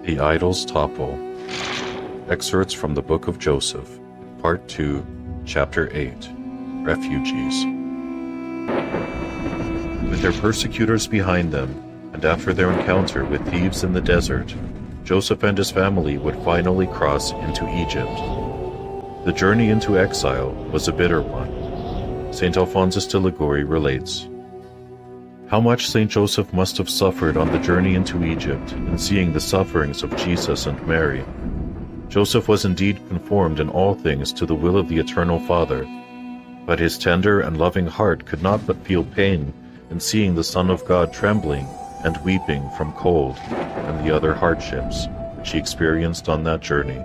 The Idols Topple. Excerpts from the Book of Joseph, Part 2, Chapter 8, Refugees. With their persecutors behind them, and after their encounter with thieves in the desert, Joseph and his family would finally cross into Egypt. The journey into exile was a bitter one. St. Alphonsus de Liguori relates, "How much St. Joseph must have suffered on the journey into Egypt in seeing the sufferings of Jesus and Mary. Joseph was indeed conformed in all things to the will of the Eternal Father, but his tender and loving heart could not but feel pain in seeing the Son of God trembling and weeping from cold and the other hardships which he experienced on that journey."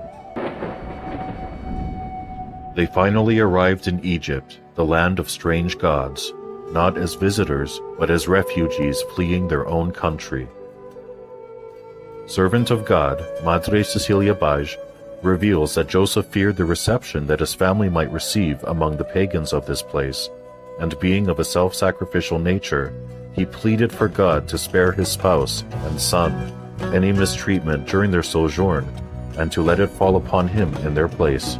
They finally arrived in Egypt, the land of strange gods, not as visitors, but as refugees fleeing their own country. Servant of God, Madre Cecilia Baj, reveals that Joseph feared the reception that his family might receive among the pagans of this place, and being of a self-sacrificial nature, he pleaded for God to spare his spouse and son any mistreatment during their sojourn, and to let it fall upon him in their place.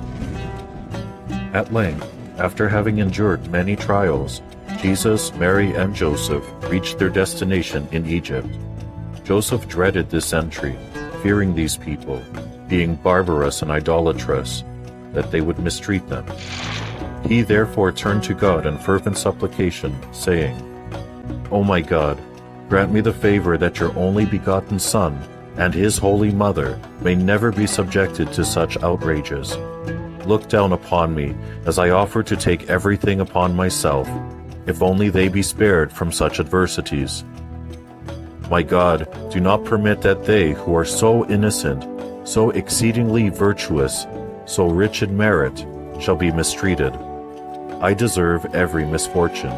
At length, after having endured many trials, Jesus, Mary, and Joseph reached their destination in Egypt. Joseph dreaded this entry, fearing these people, being barbarous and idolatrous, that they would mistreat them. He therefore turned to God in fervent supplication, saying, "O my God, grant me the favor that your only begotten Son and his Holy Mother may never be subjected to such outrages. Look down upon me as I offer to take everything upon myself, if only they be spared from such adversities. My God, do not permit that they who are so innocent, so exceedingly virtuous, so rich in merit, shall be mistreated. I deserve every misfortune.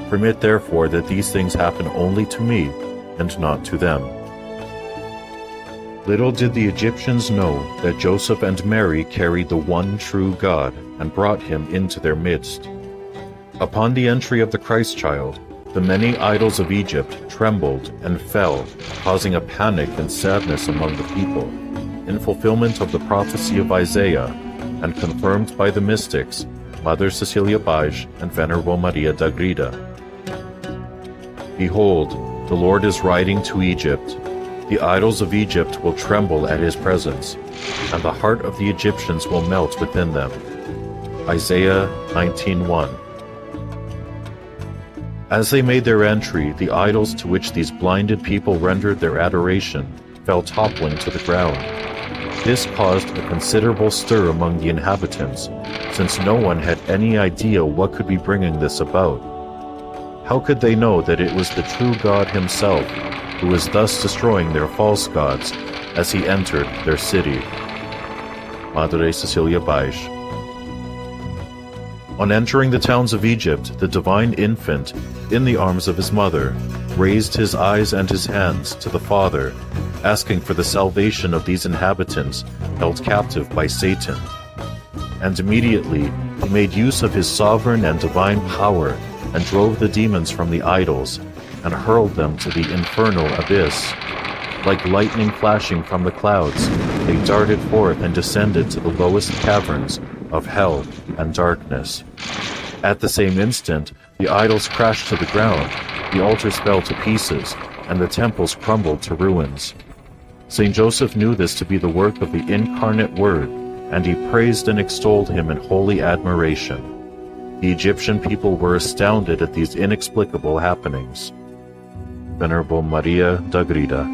Permit therefore that these things happen only to me, and not to them." Little did the Egyptians know that Joseph and Mary carried the one true God and brought him into their midst. Upon the entry of the Christ child, the many idols of Egypt trembled and fell, causing a panic and sadness among the people, in fulfillment of the prophecy of Isaiah, and confirmed by the mystics, Mother Cecilia Baj and Venerable Maria d'Agreda. "Behold, the Lord is riding to Egypt. The idols of Egypt will tremble at his presence, and the heart of the Egyptians will melt within them." Isaiah 19:1. As they made their entry, the idols to which these blinded people rendered their adoration fell toppling to the ground. This caused a considerable stir among the inhabitants, since no one had any idea what could be bringing this about. How could they know that it was the true God himself who was thus destroying their false gods as he entered their city? Madre Cecilia Baj. On entering the towns of Egypt, the divine infant, in the arms of his mother, raised his eyes and his hands to the Father, asking for the salvation of these inhabitants held captive by Satan. And immediately he made use of his sovereign and divine power and drove the demons from the idols and hurled them to the infernal abyss. Like lightning flashing from the clouds, they darted forth and descended to the lowest caverns of hell and darkness. At the same instant, the idols crashed to the ground, the altars fell to pieces, and the temples crumbled to ruins. St. Joseph knew this to be the work of the incarnate Word, and he praised and extolled him in holy admiration. The Egyptian people were astounded at these inexplicable happenings. Venerable Maria d'Agreda.